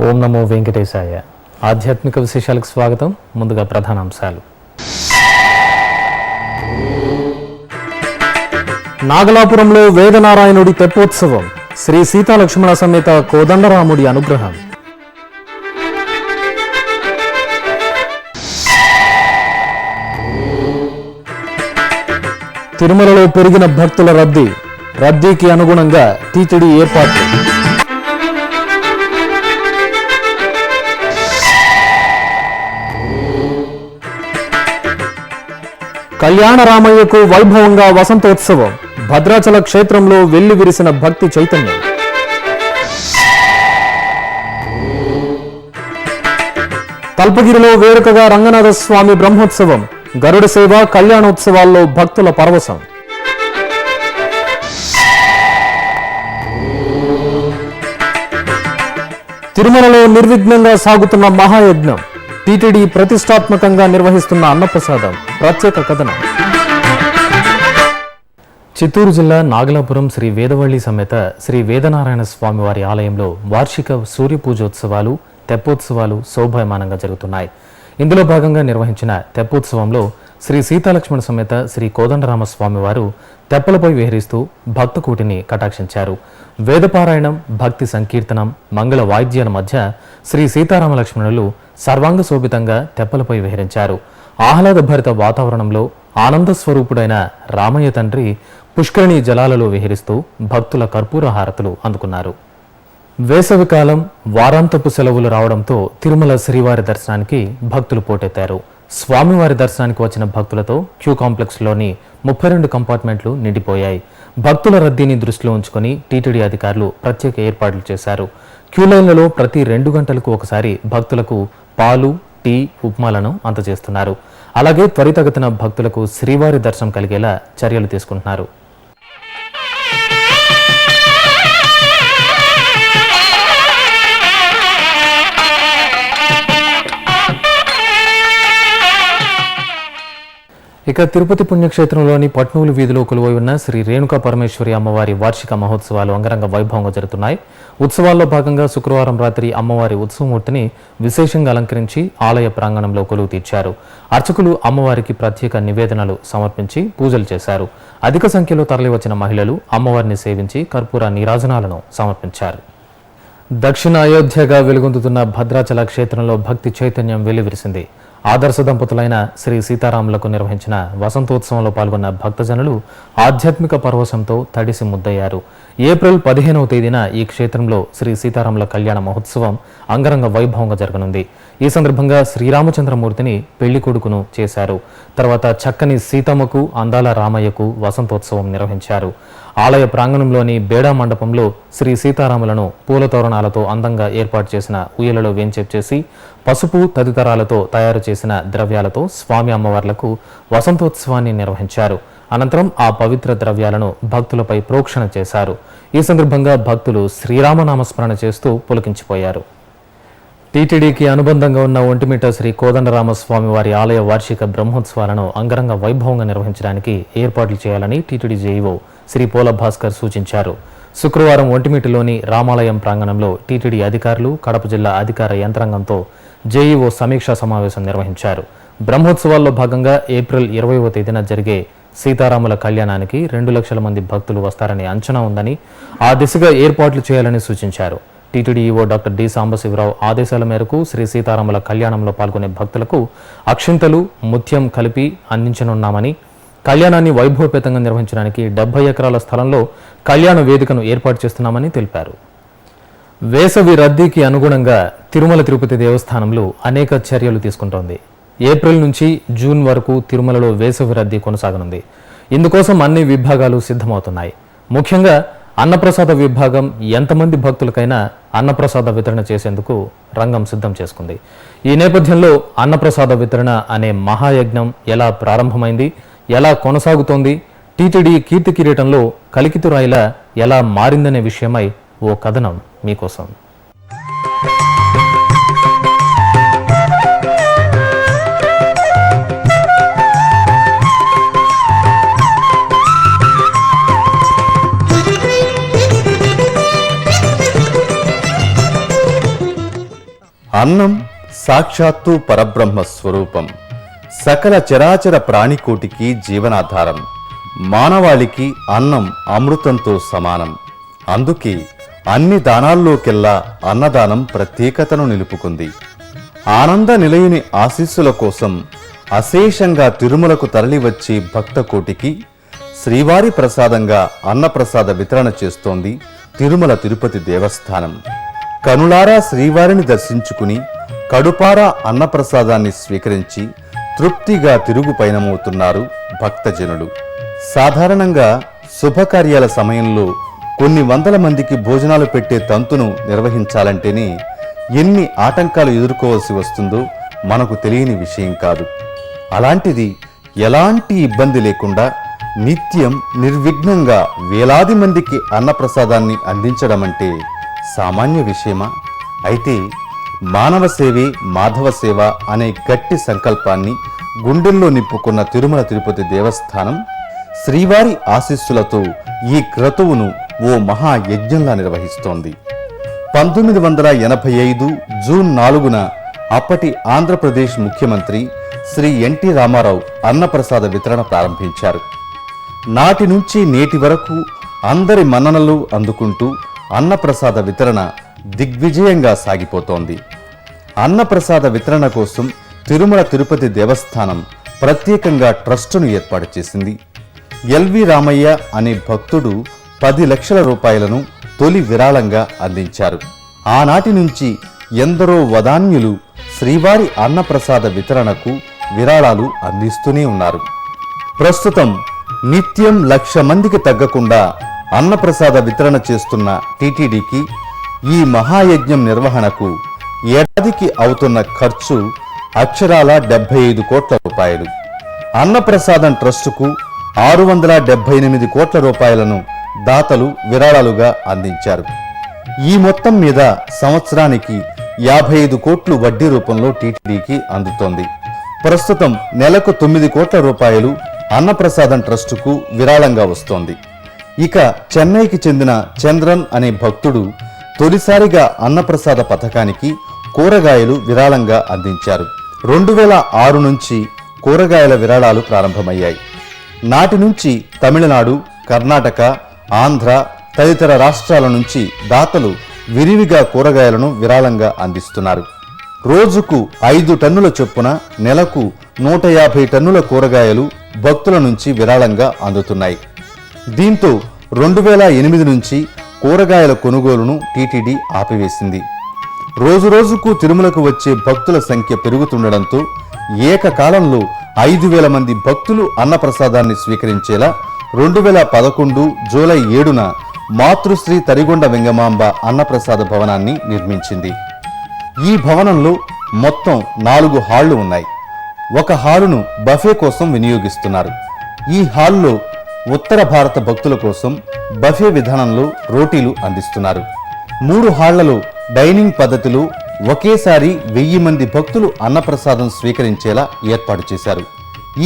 ఓం నమో వెంకటేశాయ. ఆధ్యాత్మిక విశేషాలకు స్వాగతం. ముందుగా ప్రధానాంశాలు. నాగలాపురంలో వేదనారాయణుడి తెప్పోత్సవం, శ్రీ సీతాలక్ష్మణ సమేత కోదండరాముడి అనుగ్రహం. తిరుమలలో పెరిగిన భక్తుల రద్దీకి అనుగుణంగా టీటీడీ ఏర్పాట్లు. కళ్యాణ రామయ్యకు వైభవంగా వసంతోత్సవం, భద్రాచల క్షేత్రంలో వెల్లి విరిసిన భక్తి చైతన్యం. తల్పగిరిలో వేడుకగా రంగనాథ స్వామి బ్రహ్మోత్సవం, గరుడ సేవ, కళ్యాణోత్సవాల్లో భక్తుల పరవశం. తిరుమలలో నిర్విఘ్నంగా సాగుతున్న మహాయజ్ఞం, టీటీడీ ప్రతిష్టాత్మకంగా నిర్వహిస్తున్న అన్నప్రసాదం. ప్రత్యేక కథనం. చిత్తూరు జిల్లా నాగలాపురం శ్రీ వేదవల్లి సమేత శ్రీ వేదనారాయణ స్వామివారి ఆలయంలో వార్షిక సూర్య పూజోత్సవాలు, తెప్పోత్సవాలు శోభాయమానంగా జరుగుతున్నాయి. ఇందులో భాగంగా నిర్వహించిన తెప్పోత్సవంలో శ్రీ సీతాలక్ష్మణ సమేత శ్రీ కోదండరామస్వామివారు తెప్పలపై విహరిస్తూ భక్తకూటిని కటాక్షించారు. వేదపారాయణం, భక్తి సంకీర్తనం, మంగళ వాయిద్యాల మధ్య శ్రీ సీతారామలక్ష్మణులు సర్వాంగ శోభితంగా తెప్పలపై విహరించారు. ఆహ్లాదభరిత వాతావరణంలో ఆనంద స్వరూపుడైన రామయ్య తండ్రి పుష్కరిణి జలాలలో విహరిస్తూ భక్తుల కర్పూర హారతులు అందుకున్నారు. వేసవికాలం, వారాంతపు సెలవులు రావడంతో తిరుమల శ్రీవారి దర్శనానికి భక్తులు పోటెత్తారు. స్వామివారి దర్శనానికి వచ్చిన భక్తులతో క్యూ కాంప్లెక్స్లోని 32 కంపార్ట్మెంట్లు నిండిపోయాయి. భక్తుల రద్దీని దృష్టిలో ఉంచుకొని టీటీడీ అధికారులు ప్రత్యేక ఏర్పాట్లు చేశారు. క్యూలైన్లలో ప్రతి 2 గంటలకు ఒకసారి భక్తులకు పాలు, టీ, ఉప్మాలను అందజేస్తున్నారు. అలాగే త్వరితగతిన భక్తులకు శ్రీవారి దర్శనం కలిగేలా చర్యలు తీసుకుంటున్నారు. ఇక తిరుపతి పుణ్యక్షేత్రంలోని పట్నూలు వీధిలో కొలువై ఉన్న శ్రీ రేణుకా పరమేశ్వరి అమ్మవారి వార్షిక మహోత్సవాలు అంగరంగ వైభవంగా జరుగుతున్నాయి. ఉత్సవాల్లో భాగంగా శుక్రవారం రాత్రి అమ్మవారి ఉత్సవమూర్తిని విశేషంగా అలంకరించి ఆలయ ప్రాంగణంలో కొలువు తీర్చారు. అర్చకులు అమ్మవారికి ప్రత్యేక నివేదనలు సమర్పించి పూజలు చేశారు. అధిక సంఖ్యలో తరలివచ్చిన మహిళలు అమ్మవారిని సేవించి కర్పూర నీరాజనాలను సమర్పించారు. దక్షిణ అయోధ్యగా వెలుగొందుతున్న భద్రాచల క్షేత్రంలో భక్తి చైతన్యం వెల్లివిరిసింది. ఆదర్శ దంపతులైన శ్రీ సీతారాములకు నిర్వహించిన వసంతోత్సవంలో పాల్గొన్న భక్తజనులు ఆధ్యాత్మిక పరవశంతో తడిసి ముద్దయ్యారు. ఏప్రిల్ 15వ తేదీన ఈ క్షేత్రంలో శ్రీ సీతారాముల కళ్యాణ మహోత్సవం అంగరంగ వైభవంగా జరగనుంది. ఈ సందర్భంగా శ్రీరామచంద్రమూర్తిని పెళ్లి కొడుకును చేశారు. తర్వాత చక్కని సీతమ్మకు, అందాల రామయ్యకు వసంతోత్సవం నిర్వహించారు. ఆలయ ప్రాంగణంలోని బేడా మండపంలో శ్రీ సీతారాములను పూల తోరణాలతో అందంగా ఏర్పాటు చేసిన ఉయ్యలలో వేంచేపు చేసి పసుపు తదితరాలతో తయారు చేసిన ద్రవ్యాలతో స్వామి అమ్మవార్లకు వసంతోత్సవాన్ని నిర్వహించారు. అనంతరం ఆ పవిత్ర ద్రవ్యాలను భక్తులపై ప్రోక్షణ చేశారు. ఈ సందర్భంగా భక్తులు శ్రీరామనామస్మరణ చేస్తూ పులకించిపోయారు. టీటీడీకి అనుబంధంగా ఉన్న ఒంటిమిట్ట శ్రీ కోదండరామస్వామి వారి ఆలయ వార్షిక బ్రహ్మోత్సవాలను అంగరంగ వైభవంగా నిర్వహించడానికి ఏర్పాట్లు చేయాలని టీటీడీ జేఈఓ శ్రీ పోల భాస్కర్ సూచించారు. శుక్రవారం ఒంటిమిట్టలోని రామాలయం ప్రాంగణంలో టీటీడీ అధికారులు, కడప జిల్లా అధికార యంత్రాంగంతో జేఈఓ సమీక్షా సమావేశం నిర్వహించారు. బ్రహ్మోత్సవాల్లో భాగంగా ఏప్రిల్ 20వ తేదీన జరిగే సీతారాముల కళ్యాణానికి 2 లక్షల మంది భక్తులు వస్తారని అంచనా ఉందని, ఆ దిశగా ఏర్పాట్లు చేయాలని సూచించారు. TTD EO doctor D Sambasiva Rao ఆదేశాల మేరకు శ్రీ సీతారాముల కళ్యాణంలో పాల్గొనే భక్తులకు అక్షింతలు, ముత్యం కలిపి అందించనున్నామని, కళ్యాణాన్ని వైభవపేతంగా నిర్వహించడానికి 70 ఎకరాల స్థలంలో కళ్యాణ వేదికను ఏర్పాటు చేస్తున్నామని తెలిపారు. వేసవి రద్దీకి అనుగుణంగా తిరుమల తిరుపతి దేవస్థానంలో అనేక చర్యలు తీసుకుంటోంది. ఏప్రిల్ నుంచి జూన్ వరకు తిరుమలలో వేసవి రద్దీ కొనసాగనుంది. ఇందుకోసం అన్ని విభాగాలు సిద్ధమవుతున్నాయి. ముఖ్యంగా అన్నప్రసాద విభాగం ఎంతమంది భక్తులకైనా అన్నప్రసాద వితరణ చేసేందుకు రంగం సిద్ధం చేసుకుంది. ఈ నేపథ్యంలో అన్నప్రసాద వితరణ అనే మహాయజ్ఞం ఎలా ప్రారంభమైంది, ఎలా కొనసాగుతోంది, టీటీడీ కీర్తి కిరీటంలో కలికితురాయిలా ఎలా మారిందనే విషయమై ఓ కథనం మీకోసం. అన్నం సాక్షాత్తు పరబ్రహ్మ స్వరూపం. సకల చరాచర ప్రాణికోటికి జీవనాధారం. మానవాళికి అన్నం అమృతంతో సమానం. అందుకే అన్ని దానాల్లోకెల్లా అన్నదానం ప్రత్యేకతను నిలుపుకుంది. ఆనంద నిలయుని ఆశీస్సుల కోసం అశేషంగా తిరుమలకు తరలివచ్చి భక్త కోటికి శ్రీవారి ప్రసాదంగా అన్నప్రసాద వితరణ చేస్తోంది తిరుమల తిరుపతి దేవస్థానం. కనులారా శ్రీవారిని దర్శించుకుని కడుపారా అన్నప్రసాదాన్ని స్వీకరించి తృప్తిగా తిరుగు పయనమవుతున్నారు భక్తజనులు. సాధారణంగా శుభకార్యాల సమయంలో కొన్ని వందల మందికి భోజనాలు పెట్టే తంతును నిర్వహించాలంటేనే ఎన్ని ఆటంకాలు ఎదుర్కోవాల్సి వస్తుందో మనకు తెలియని విషయం కాదు. అలాంటిది ఎలాంటి ఇబ్బంది లేకుండా నిత్యం నిర్విఘ్నంగా వేలాది మందికి అన్నప్రసాదాన్ని అందించడం అంటే సామాన్య విషయమా? అయితే మానవ సేవే మాధవ సేవ అనే గట్టి సంకల్పాన్ని గుండెల్లో నింపుకున్న తిరుమల తిరుపతి దేవస్థానం శ్రీవారి ఆశీస్సులతో ఈ క్రతువును ఓ మహాయజ్ఞంలా నిర్వహిస్తోంది. 1985 జూన్ 4న అప్పటి ఆంధ్రప్రదేశ్ ముఖ్యమంత్రి శ్రీ ఎన్టీ రామారావు అన్నప్రసాద వితరణ ప్రారంభించారు. నాటి నుంచి నేటి వరకు అందరి మన్ననలు అందుకుంటూ అన్నప్రసాద వితరణ దిగ్విజయంగా సాగిపోతోంది. అన్నప్రసాద వితరణ కోసం తిరుమల తిరుపతి దేవస్థానం ప్రత్యేకంగా ట్రస్టును ఏర్పాటు చేసింది. ఎల్వి రామయ్య అనే భక్తుడు 10 లక్షల రూపాయలను తొలి విరాళంగా అందించారు. ఆనాటి నుంచి ఎందరో వదాన్యులు శ్రీవారి అన్నప్రసాద వితరణకు విరాళాలు అందిస్తూనే ఉన్నారు. ప్రస్తుతం నిత్యం 1,00,000 మందికి తగ్గకుండా అన్నప్రసాద వితరణ చేస్తున్న టీటీడీకి ఈ మహాయజ్ఞం నిర్వహణకు ఏడాదికి అవుతున్న ఖర్చు అక్షరాల 75 కోట్ల రూపాయలు. అన్నప్రసాదం ట్రస్టుకు 678 కోట్ల రూపాయలను దాతలు విరాళాలుగా అందించారు. ఈ మొత్తం మీద సంవత్సరానికి 55 కోట్లు వడ్డీ రూపంలో టీటీడీకి అందుతోంది. ప్రస్తుతం నెలకు 9 కోట్ల రూపాయలు అన్నప్రసాదం ట్రస్టుకు విరాళంగా వస్తోంది. ఇక చెన్నైకి చెందిన చంద్రన్ అనే భక్తుడు తొలిసారిగా అన్నప్రసాద పథకానికి కూరగాయలు విరాళంగా అందించారు. 2006 నుంచి కూరగాయల విరాళాలు ప్రారంభమయ్యాయి. నాటి నుంచి తమిళనాడు, కర్ణాటక, ఆంధ్ర తదితర రాష్ట్రాల నుంచి దాతలు విరివిగా కూరగాయలను విరాళంగా అందిస్తున్నారు. రోజుకు 5 టన్నుల చొప్పున నెలకు 150 టన్నుల కూరగాయలు భక్తుల నుంచి విరాళంగా అందుతున్నాయి. దీంతో 2008 నుంచి కూరగాయల కొనుగోలును టీటీడీ ఆపివేసింది. రోజురోజుకు తిరుమలకు వచ్చే భక్తుల సంఖ్య పెరుగుతుండడంతో ఏకకాలంలో 5,000 మంది భక్తులు అన్నప్రసాదాన్ని స్వీకరించేలా 2011 జూలై 7న మాతృశ్రీ తరిగొండ వెంగమాంబ అన్నప్రసాద భవనాన్ని నిర్మించింది. ఈ భవనంలో మొత్తం 4 హాళ్లు ఉన్నాయి. ఒక హాలును బఫే కోసం వినియోగిస్తున్నారు. ఈ హాల్లో ఉత్తర భారత భక్తుల కోసం బఫే విధానంలో రోటీలు అందిస్తున్నారు. 3 హాళ్లలో డైనింగ్ పద్ధతిలో ఒకేసారి 1000 మంది భక్తులు అన్నప్రసాదం స్వీకరించేలా ఏర్పాటు చేశారు.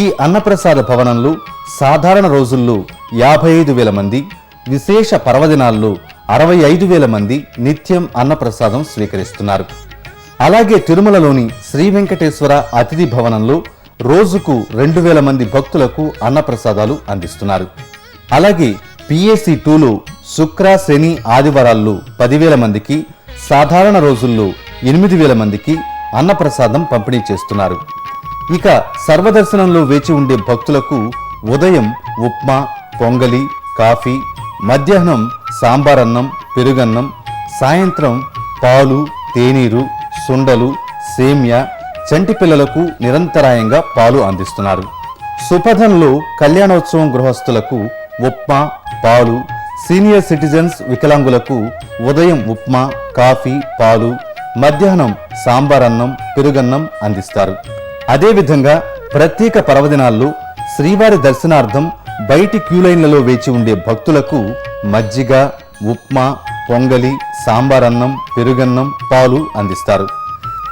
ఈ అన్నప్రసాద భవనంలో సాధారణ రోజుల్లో 55,000 మంది, విశేష పర్వదినాల్లో 65,000 మంది నిత్యం అన్నప్రసాదం స్వీకరిస్తున్నారు. అలాగే తిరుమలలోని శ్రీ వెంకటేశ్వర అతిథి భవనంలో రోజుకు 2,000 మంది భక్తులకు అన్నప్రసాదాలు అందిస్తున్నారు. అలాగే పిఏసి 2లో శుక్ర, శని, ఆదివారాల్లో 10,000 మందికి, సాధారణ రోజుల్లో 8,000 మందికి అన్నప్రసాదం పంపిణీ చేస్తున్నారు. ఇక సర్వదర్శనంలో వేచి ఉండే భక్తులకు ఉదయం ఉప్మా, పొంగలి, కాఫీ, మధ్యాహ్నం సాంబారన్నం, పెరుగన్నం, సాయంత్రం పాలు, తేనీరు, సుండలు, సేమ్యా, చంటి పిల్లలకు నిరంతరాయంగా పాలు అందిస్తున్నారు. సుపథంలో కళ్యాణోత్సవం గృహస్థులకు ఉప్మా, పాలు, సీనియర్ సిటిజన్స్ వికలాంగులకు ఉదయం ఉప్మా, కాఫీ, పాలు, మధ్యాహ్నం సాంబారన్నం, పెరుగన్నం అందిస్తారు. అదేవిధంగా ప్రత్యేక పర్వదినాల్లో శ్రీవారి దర్శనార్థం బయటి క్యూలైన్లలో వేచి ఉండే భక్తులకు మజ్జిగ, ఉప్మా, పొంగలి, సాంబారన్నం, పెరుగన్నం, పాలు అందిస్తారు.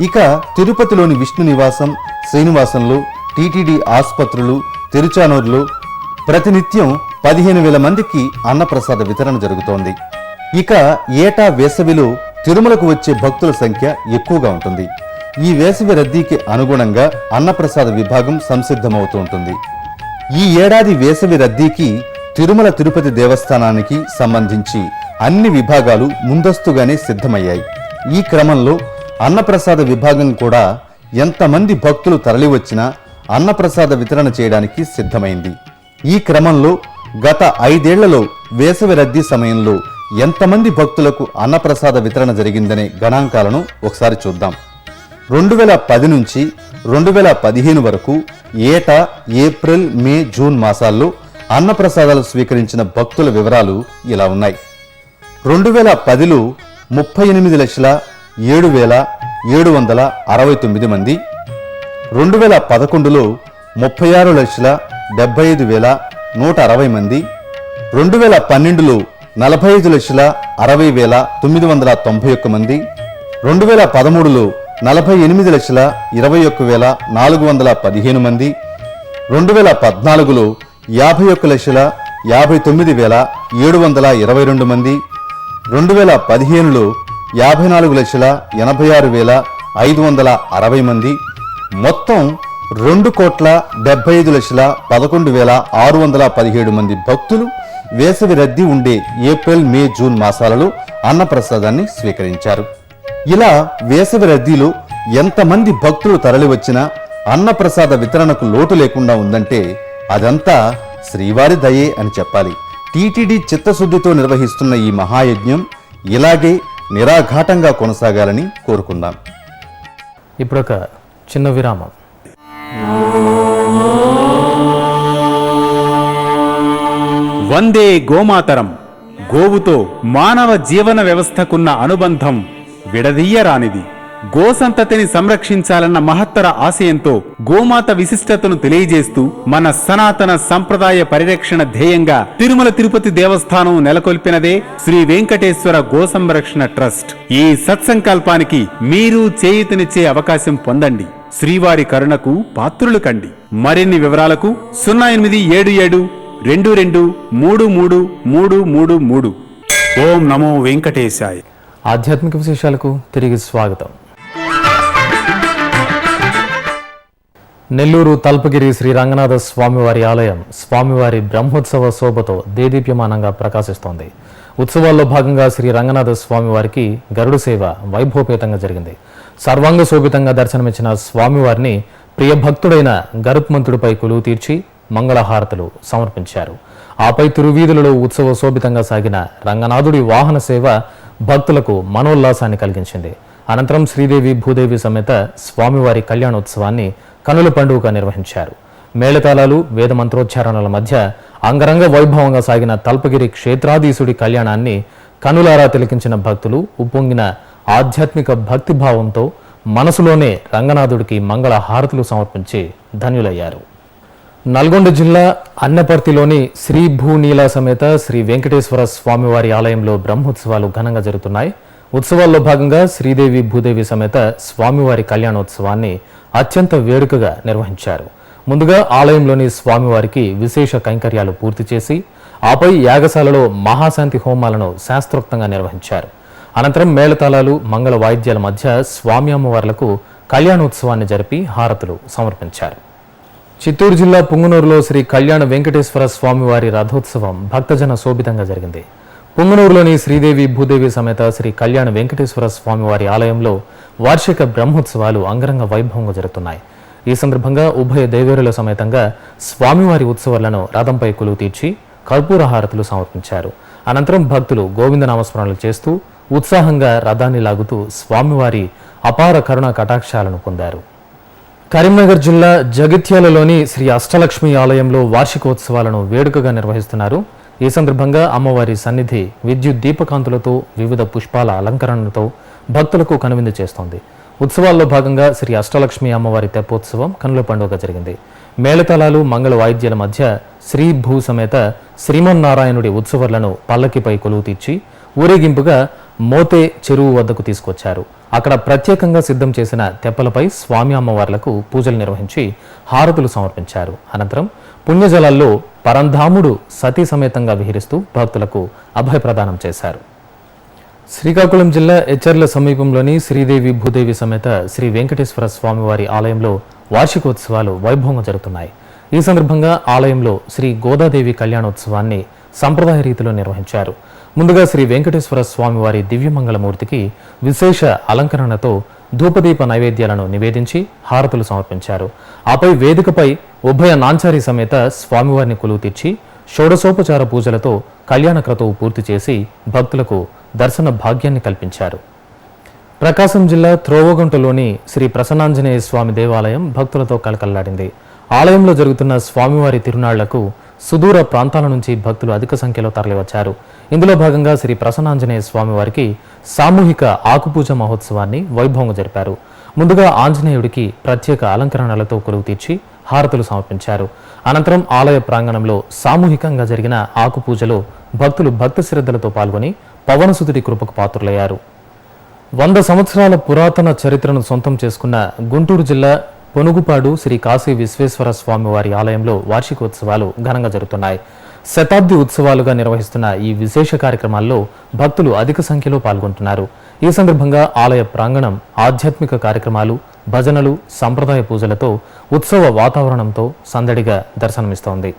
ఇక తిరుపతిలోని విష్ణు నివాసం, శ్రీనివాసంలో, టీటీడీ ఆసుపత్రులు, తిరుచానూరులో ప్రతినిత్యం 15,000 మందికి అన్నప్రసాద వితరణ జరుగుతోంది. ఇక ఏటా వేసవిలో తిరుమలకు వచ్చే భక్తుల సంఖ్య ఎక్కువగా ఉంటుంది. ఈ వేసవి రద్దీకి అనుగుణంగా అన్నప్రసాద విభాగం సంసిద్ధమవుతూ ఉంటుంది. ఈ ఏడాది వేసవి రద్దీకి తిరుమల తిరుపతి దేవస్థానానికి సంబంధించి అన్ని విభాగాలు ముందస్తుగానే సిద్ధమయ్యాయి. ఈ క్రమంలో అన్నప్రసాద విభాగం కూడా ఎంతమంది భక్తులు తరలివచ్చినా అన్నప్రసాద వితరణ చేయడానికి సిద్ధమైంది. ఈ క్రమంలో గత 5 ఏళ్లలో వేసవి రద్దీ సమయంలో ఎంతమంది భక్తులకు అన్నప్రసాద వితరణ జరిగిందనే గణాంకాలను ఒకసారి చూద్దాం. 2010 నుంచి 2015 వరకు ఏటా ఏప్రిల్, మే, జూన్ మాసాల్లో అన్నప్రసాదాలు స్వీకరించిన భక్తుల వివరాలు ఇలా ఉన్నాయి. 2010లో 38,07,769 మంది, 2011లో 36,75,160 మంది, 2012లో 45,60,991 మంది, 2013లో 48,21,415 మంది, 2014లో 51,59,722 మంది, 2015లో 54,86,560 మంది, మొత్తం 2,75,11,617 మంది భక్తులు వేసవి రద్దీ ఉండే ఏప్రిల్, మే, జూన్ మాసాలలో అన్నప్రసాదాన్ని స్వీకరించారు. ఇలా వేసవి రద్దీలో ఎంతమంది భక్తులు తరలివచ్చినా అన్నప్రసాద వితరణకు లోటు లేకుండా ఉందంటే అదంతా శ్రీవారి దయే అని చెప్పాలి. టీటీడీ చిత్తశుద్ధితో నిర్వహిస్తున్న ఈ మహాయజ్ఞం ఇలాగే నిరాఘాటంగా కొనసాగాలని కోరుకుందాం. ఇప్పుడొక చిన్న విరామం. వందే గోమాతరం. గోవుతో మానవ జీవన వ్యవస్థకున్న అనుబంధం విడదీయరానిది. గోసంతతిని సంరక్షించాలన్న మహత్తర ఆశయంతో గోమాత విశిష్టతను తెలియజేస్తూ మన సనాతన సంప్రదాయ పరిరక్షణ ధ్యేయంగా తిరుమల తిరుపతి దేవస్థానం నెలకొల్పినదే శ్రీ వెంకటేశ్వర గో సంరక్షణ ట్రస్ట్. ఈ సత్సంకల్పానికి మీరు చేయూతనిచ్చే అవకాశం పొందండి. శ్రీవారి కరుణకు పాత్రులు కండి. మరిన్ని వివరాలకు 087722333333. ఓం నమో వెంకటేశాయ. ఆధ్యాత్మిక విశేషాలకు తిరిగి స్వాగతం. నెల్లూరు తల్పగిరి శ్రీ రంగనాథ స్వామివారి ఆలయం స్వామివారి బ్రహ్మోత్సవ శోభతో దేదీప్యమానంగా ప్రకాశిస్తోంది. ఉత్సవాల్లో భాగంగా శ్రీ రంగనాథ స్వామివారికి గరుడు సేవ వైభవపేతంగా జరిగింది. సర్వాంగ శోభితంగా దర్శనమిచ్చిన స్వామివారిని ప్రియభక్తుడైన గరుత్మంతుడిపై కొలువు తీర్చి మంగళహారతులు సమర్పించారు. ఆపై తిరువీధులలో ఉత్సవ శోభితంగా సాగిన రంగనాథుడి వాహన సేవ భక్తులకు మనోల్లాసాన్ని కలిగించింది. అనంతరం శ్రీదేవి భూదేవి సమేత స్వామివారి కళ్యాణోత్సవాన్ని కనుల పండుగగా నిర్వహించారు. మేళతాళాలు, వేద మంత్రోచ్చారణల మధ్య అంగరంగ వైభవంగా సాగిన తల్పగిరి క్షేత్రాధీశుడి కళ్యాణాన్ని కనులారా తిలకించిన భక్తులు ఉప్పొంగిన ఆధ్యాత్మిక భక్తిభావంతో మనసులోనే రంగనాథుడికి మంగళ హారతులు సమర్పించి ధన్యులయ్యారు. నల్గొండ జిల్లా అన్నపర్తిలోని శ్రీ భూనీల సమేత శ్రీ వెంకటేశ్వర స్వామివారి ఆలయంలో బ్రహ్మోత్సవాలు ఘనంగా జరుగుతున్నాయి. ఉత్సవాల్లో భాగంగా శ్రీదేవి భూదేవి సమేత స్వామివారి కళ్యాణోత్సవాన్ని అత్యంత వేడుకగా నిర్వహించారు. ముందుగా ఆలయంలోని స్వామివారికి విశేష కైంకర్యాలు పూర్తి చేసి ఆపై యాగశాలలో మహాశాంతి హోమాలను శాస్త్రోక్తంగా నిర్వహించారు. అనంతరం మేళతాళాలు, మంగళ వాయిద్యాల మధ్య స్వామి అమ్మవార్లకు కళ్యాణోత్సవాన్ని జరిపి హారతులు సమర్పించారు. చిత్తూరు జిల్లా పుంగనూరులో శ్రీ కళ్యాణ వెంకటేశ్వర స్వామివారి రథోత్సవం భక్తజన శోభితంగా జరిగింది. పుంగనూరులోని శ్రీదేవి భూదేవి సమేత శ్రీ కళ్యాణ వెంకటేశ్వర స్వామివారి ఆలయంలో వార్షిక బ్రహ్మోత్సవాలు అంగరంగ వైభవంగా జరుగుతున్నాయి. ఈ సందర్భంగా ఉభయ దేవేరుల సమేతంగా స్వామివారి ఉత్సవాలను రథంపై కొలువు తీర్చి కర్పూర హారతులు సమర్పించారు. అనంతరం భక్తులు గోవిందనామస్మరణలు చేస్తూ ఉత్సాహంగా రథాన్ని లాగుతూ స్వామివారి అపార కరుణా కటాక్షాలను పొందారు. కరీంనగర్ జిల్లా జగిత్యాలలోని శ్రీ అష్టలక్ష్మి ఆలయంలో వార్షికోత్సవాలను వేడుకగా నిర్వహిస్తున్నారు. ఈ సందర్భంగా అమ్మవారి సన్నిధి విద్యుత్ దీపకాంతులతో, వివిధ పుష్పాల అలంకరణలతో భక్తులకు కనువిందు చేస్తోంది. ఉత్సవాల్లో భాగంగా శ్రీ అష్టలక్ష్మి అమ్మవారి తెప్పోత్సవం కనుల పండుగ జరిగింది. మేళతాళాలు, మంగళ వాయిద్యాల మధ్య శ్రీ భూ సమేత శ్రీమన్నారాయణుడి ఉత్సవాలను పల్లకిపై కొలువు తీర్చి ఊరేగింపుగా మోతే చెరువు వద్దకు తీసుకొచ్చారు. అక్కడ ప్రత్యేకంగా సిద్ధం చేసిన తెప్పలపై స్వామి అమ్మవార్లకు పూజలు నిర్వహించి హారతులు సమర్పించారు. అనంతరం పుణ్యజలాల్లో పరంధాముడు సతీ సమేతంగా విహరిస్తూ భక్తులకు అభయప్రదానం చేశారు. శ్రీకాకుళం జిల్లా ఎచ్చర్ల సమీపంలోని శ్రీదేవి భూదేవి సమేత శ్రీ వెంకటేశ్వర స్వామివారి ఆలయంలో వార్షికోత్సవాలు వైభవంగా జరుగుతున్నాయి. ఈ సందర్భంగా ఆలయంలో శ్రీ గోదాదేవి కళ్యాణోత్సవాన్ని సంప్రదాయ రీతిలో నిర్వహించారు. ముందుగా శ్రీ వెంకటేశ్వర స్వామివారి దివ్యమంగళమూర్తికి విశేష అలంకరణతో ధూపదీప నైవేద్యాలను నివేదించి హారతులు సమర్పించారు. ఆపై వేదికపై ఉభయ నాంచారి సమేత స్వామివారిని కొలువు తీర్చి షోడశోపచార పూజలతో కళ్యాణ క్రతువు పూర్తి చేసి భక్తులకు దర్శన భాగ్యాన్ని కల్పించారు. ప్రకాశం జిల్లా త్రోవగుంటలోని శ్రీ ప్రసన్నాంజనేయ స్వామి దేవాలయం భక్తులతో కలకల్లాడింది. ఆలయంలో జరుగుతున్న స్వామివారి తిరునాళ్లకు సుదూర ప్రాంతాల నుంచి భక్తులు అధిక సంఖ్యలో తరలివచ్చారు. ఇందులో భాగంగా శ్రీ ప్రసన్నాంజనేయ స్వామివారికి సామూహిక ఆకుపూజ మహోత్సవాన్ని వైభవంగా జరిపారు. ముందుగా ఆంజనేయుడికి ప్రత్యేక అలంకరణలతో కొలువు తీర్చి హారతులు సమర్పించారు. అనంతరం ఆలయ ప్రాంగణంలో సామూహికంగా జరిగిన ఆకుపూజలో భక్తులు భక్తి శ్రద్ధలతో పాల్గొని పవనసుతుడి కృపకు పాత్రులయ్యారు. 100 సంవత్సరాల పురాతన చరిత్రను సొంతం చేసుకున్న గుంటూరు జిల్లా పొనుగుపాడు శ్రీ కాశీ విశ్వేశ్వర స్వామివారి ఆలయంలో వార్షికోత్సవాలు ఘనంగా జరుగుతున్నాయి. శతాబ్ది ఉత్సవాలుగా నిర్వహిస్తున్న ఈ విశేష కార్యక్రమాల్లో భక్తులు అధిక సంఖ్యలో పాల్గొంటున్నారు. ఈ సందర్భంగా ఆలయ ప్రాంగణం ఆధ్యాత్మిక కార్యక్రమాలు, భజనలు, సంప్రదాయ పూజలతో ఉత్సవ వాతావరణంతో సందడిగా దర్శనమిస్తోంది.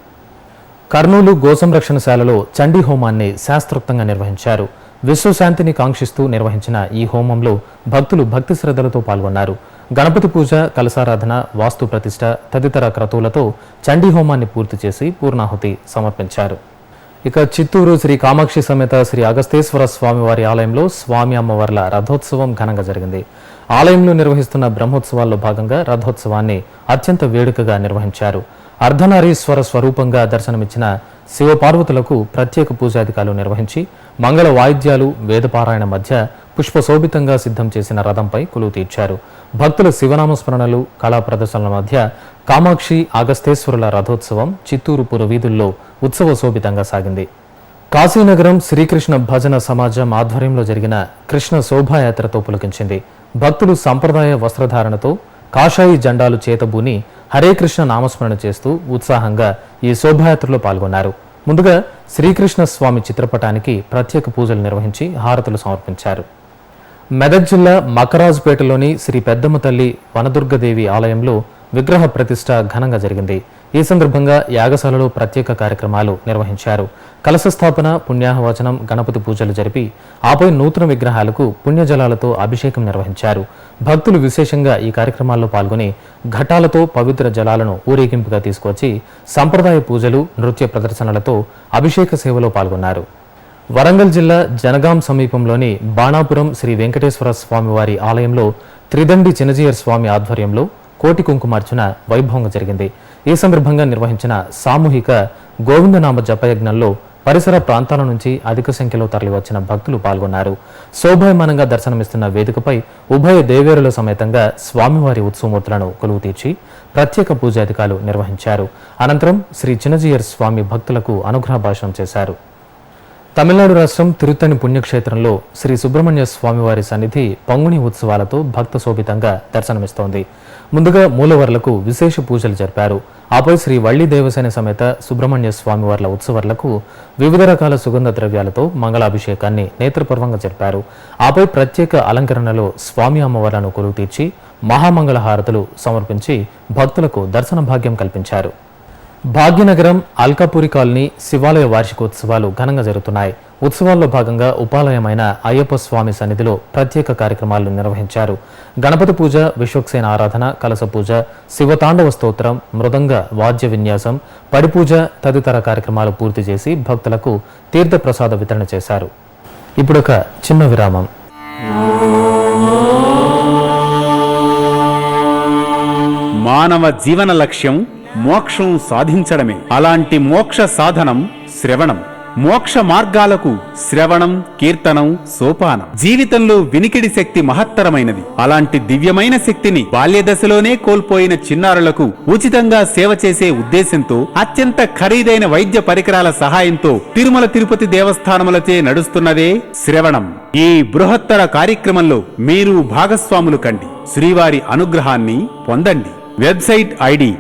కర్నూలు గోసంరక్షణశాలలో చండీ హోమాన్ని శాస్త్రోక్తంగా నిర్వహించారు. విశ్వశాంతిని కాంక్షిస్తూ నిర్వహించిన ఈ హోమంలో భక్తులు భక్తి శ్రద్ధలతో పాల్గొన్నారు. గణపతి పూజ, కలశారాధన, వాస్తు ప్రతిష్ఠ తదితర క్రతువులతో చండీ హోమాన్ని పూర్తి చేసి పూర్ణాహుతి సమర్పించారు. ఇక చిత్తూరు శ్రీ కామాక్షి సమేత శ్రీ అగస్తేశ్వర స్వామివారి ఆలయంలో స్వామి అమ్మవార్ల రథోత్సవం ఘనంగా జరిగింది. ఆలయంలో నిర్వహిస్తున్న బ్రహ్మోత్సవాల్లో భాగంగా రథోత్సవాన్ని అత్యంత వేడుకగా నిర్వహించారు. అర్ధనారీశ్వర స్వరూపంగా దర్శనమిచ్చిన శివపార్వతులకు ప్రత్యేక పూజాధికాలు నిర్వహించి మంగళ వాయిద్యాలు, వేదపారాయణ మధ్య పుష్పశోభితంగా సిద్ధం చేసిన రథంపై కొలువు తీర్చారు. భక్తుల శివనామస్మరణలు, కళా ప్రదర్శనల మధ్య కామాక్షి అగస్తేశ్వరుల రథోత్సవం చిత్తూరు పురవీధుల్లో ఉత్సవ శోభితంగా సాగింది. కాశీనగరం శ్రీకృష్ణ భజన సమాజం ఆధ్వర్యంలో జరిగిన కృష్ణ శోభాయాత్రతో పులకించింది. భక్తులు సంప్రదాయ వస్త్రధారణతో కాషాయి జెండాలు చేతబూని హరే కృష్ణ నామస్మరణ చేస్తూ ఉత్సాహంగా ఈ శోభాయాత్రలో పాల్గొన్నారు. ముందుగా శ్రీకృష్ణ స్వామి చిత్రపటానికి ప్రత్యేక పూజలు నిర్వహించి హారతులు సమర్పించారు. మెదక్ జిల్లా మకరాజుపేటలోని శ్రీ పెద్దమ్మ తల్లి వనదుర్గదేవి ఆలయంలో విగ్రహ ప్రతిష్ఠ ఘనంగా జరిగింది. ఈ సందర్భంగా యాగశాలలో ప్రత్యేక కార్యక్రమాలు నిర్వహించారు. కలశ స్థాపన, పుణ్యాహవచనం, గణపతి పూజలు జరిపి ఆపై నూతన విగ్రహాలకు పుణ్యజలాలతో అభిషేకం నిర్వహించారు. భక్తులు విశేషంగా ఈ కార్యక్రమాల్లో పాల్గొని ఘటాలతో పవిత్ర జలాలను ఊరేగింపుగా తీసుకొచ్చి సంప్రదాయ పూజలు, నృత్య ప్రదర్శనలతో అభిషేక సేవలో పాల్గొన్నారు. వరంగల్ జిల్లా జనగాం సమీపంలోని బాణాపురం శ్రీ వెంకటేశ్వర స్వామివారి ఆలయంలో త్రిదండి చినజీయర్ స్వామి ఆధ్వర్యంలో కోటి కుంకుమార్చన వైభవంగా జరిగింది. ఈ సందర్భంగా నిర్వహించిన సామూహిక గోవిందనామ జపయజ్ఞంలో పరిసర ప్రాంతాల నుంచి అధిక సంఖ్యలో తరలివచ్చిన భక్తులు పాల్గొన్నారు. శోభాయమానంగా దర్శనమిస్తున్న వేదికపై ఉభయ దేవేరుల సమేతంగా స్వామివారి ఉత్సవమూర్తులను కొలువు తీర్చి ప్రత్యేక పూజాధికాలు నిర్వహించారు. అనంతరం శ్రీ చినజీయర్ స్వామి భక్తులకు అనుగ్రహ భాషణం చేశారు. తమిళనాడు రాష్ట్రం తిరుత్తణి పుణ్యక్షేత్రంలో శ్రీ సుబ్రహ్మణ్య స్వామివారి సన్నిధి పంగుని ఉత్సవాలతో భక్త శోభితంగా దర్శనమిస్తోంది. ముందుగా మూలవర్లకు విశేష పూజలు జరిపారు. ఆపై శ్రీ వల్లి దేవసేన సమేత సుబ్రహ్మణ్య స్వామివార్ల ఉత్సవాలకు వివిధ రకాల సుగంధ ద్రవ్యాలతో మంగళాభిషేకాన్ని నేత్రపర్వంగా జరిపారు. ఆపై ప్రత్యేక అలంకరణలో స్వామి అమ్మవార్లను కొలువు తీర్చి మహామంగళ హారతులు సమర్పించి భక్తులకు దర్శన భాగ్యం కల్పించారు. భాగ్యనగరం అల్కాపురి కాలనీ శివాలయ వార్షికోత్సవాలు ఘనంగా జరుగుతున్నాయి. ఉత్సవాల్లో భాగంగా ఉపాలయమైన అయ్యప్ప స్వామి సన్నిధిలో ప్రత్యేక కార్యక్రమాలు నిర్వహించారు. గణపతి పూజ, విశ్వక్సేన ఆరాధన, కలశ పూజ, శివతాండవ స్తోత్రం, మృదంగ వాద్య విన్యాసం, పడిపూజ తదితర కార్యక్రమాలు పూర్తి చేసి భక్తులకు తీర్థప్రసాద వితరణ చేశారు. ఇప్పుడొక చిన్న విరామం. మానవ జీవన లక్ష్యం మోక్షం సాధించడమే. అలాంటి మోక్ష సాధనం శ్రవణం. మోక్ష మార్గాలకు శ్రవణం, కీర్తనం సోపానం. జీవితంలో వినికిడి శక్తి మహత్తరమైనది. అలాంటి దివ్యమైన శక్తిని బాల్యదశలోనే కోల్పోయిన చిన్నారులకు ఉచితంగా సేవ చేసే ఉద్దేశంతో అత్యంత ఖరీదైన వైద్య పరికరాల సహాయంతో తిరుమల తిరుపతి దేవస్థానములచే నడుస్తున్నదే శ్రవణం. ఈ బృహత్తర కార్యక్రమంలో మీరు భాగస్వాములు కండి. శ్రీవారి అనుగ్రహాన్ని పొందండి. Website ID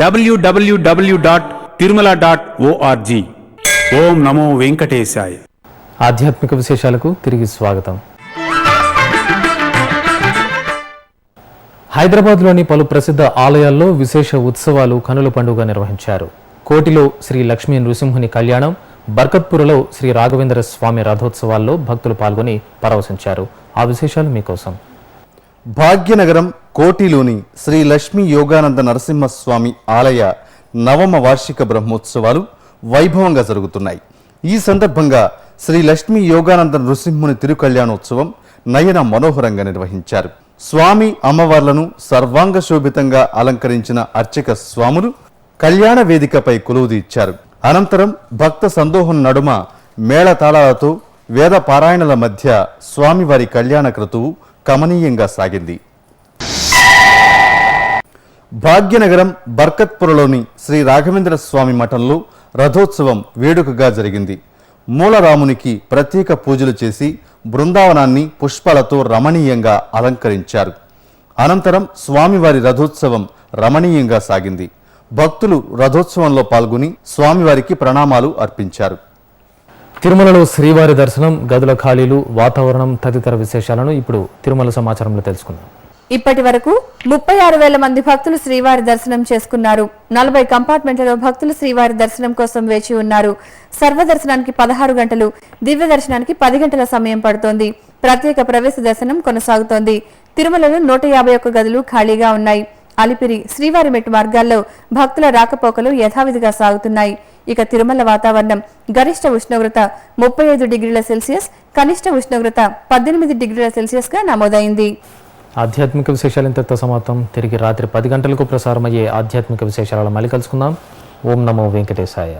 www.tirumala.org. ఓం నమో వెంకటేశాయ. ఆధ్యాత్మిక విశేషాలకు తిరిగి స్వాగతం. హైదరాబాద్లోని పలు ప్రసిద్ధ ఆలయాల్లో విశేష ఉత్సవాలు కనుల పండుగ నిర్వహించారు. కోటిలో శ్రీ లక్ష్మీ నృసింహుని కళ్యాణం, బర్కత్పురలో శ్రీ రాఘవేంద్ర స్వామి రథోత్సవాల్లో భక్తులు పాల్గొని పరవశించారు. ఆ విశేషాలు మీకోసం. భాగ్యనగరం కోటిలోని శ్రీ లక్ష్మీ యోగానంద నరసింహస్వామి ఆలయ నవమ వార్షిక బ్రహ్మోత్సవాలు వైభవంగా జరుగుతున్నాయి. ఈ సందర్భంగా శ్రీ లక్ష్మీ యోగానంద నృసింహుని తిరుకళ్యాణోత్సవం నయన మనోహరంగా నిర్వహించారు. స్వామి అమ్మవార్లను సర్వాంగ శోభితంగా అలంకరించిన అర్చక స్వాములు కళ్యాణ వేదికపై కొలువుదీర్చారు. అనంతరం భక్త సందోహం నడుమ మేళతాళాలతో వేద పారాయణల మధ్య స్వామివారి కళ్యాణ క్రతువు కమనీయంగా సాగింది. భాగ్యనగరం బర్కత్పురలోని శ్రీ రాఘవేంద్ర స్వామి మఠంలో రథోత్సవం వేడుకగా జరిగింది. మూలరామునికి ప్రత్యేక పూజలు చేసి బృందావనాన్ని పుష్పాలతో రమణీయంగా అలంకరించారు. అనంతరం స్వామివారి రథోత్సవం రమణీయంగా సాగింది. భక్తులు రథోత్సవంలో పాల్గొని స్వామివారికి ప్రణామాలు అర్పించారు. తిరుమలలో శ్రీవారి దర్శనం, గదుల ఖాళీలు, వాతావరణం తదితర విశేషాలను ఇప్పుడు తిరుమల సమాచారంలో తెలుసుకుందాం. ఇప్పటి వరకు 36,000 మంది భక్తులు శ్రీవారి దర్శనం చేసుకున్నారు. 40 కంపార్ట్మెంట్లలో భక్తులు శ్రీవారి దర్శనం కోసం వేచి ఉన్నారు. సర్వదర్శనానికి 16 గంటలు, దివ్య దర్శనానికి 10 గంటల సమయం పడుతోంది. ప్రత్యేక ప్రవేశ దర్శనం కొనసాగుతోంది. తిరుమలలో 151 గదులు ఖాళీగా ఉన్నాయి. అలిపిరి, శ్రీవారి మెట్టు మార్గాల్లో భక్తుల రాకపోకలు యథావిధిగా సాగుతున్నాయి. ఇక తిరుమల వాతావరణం గరిష్ట ఉష్ణోగ్రత 35 డిగ్రీల సెల్సియస్, కనిష్ట ఉష్ణోగ్రత 18 డిగ్రీల సెల్సియస్ గా నమోదైంది. ఆధ్యాత్మిక విశేషాలు ఇంతటితో సమాప్తం. తిరిగి రాత్రి 10 గంటలకు ప్రసారమయ్యే ఆధ్యాత్మిక విశేషాలను మళ్ళీ కలుసుకుందాం. ఓం నమో వెంకటేశాయ.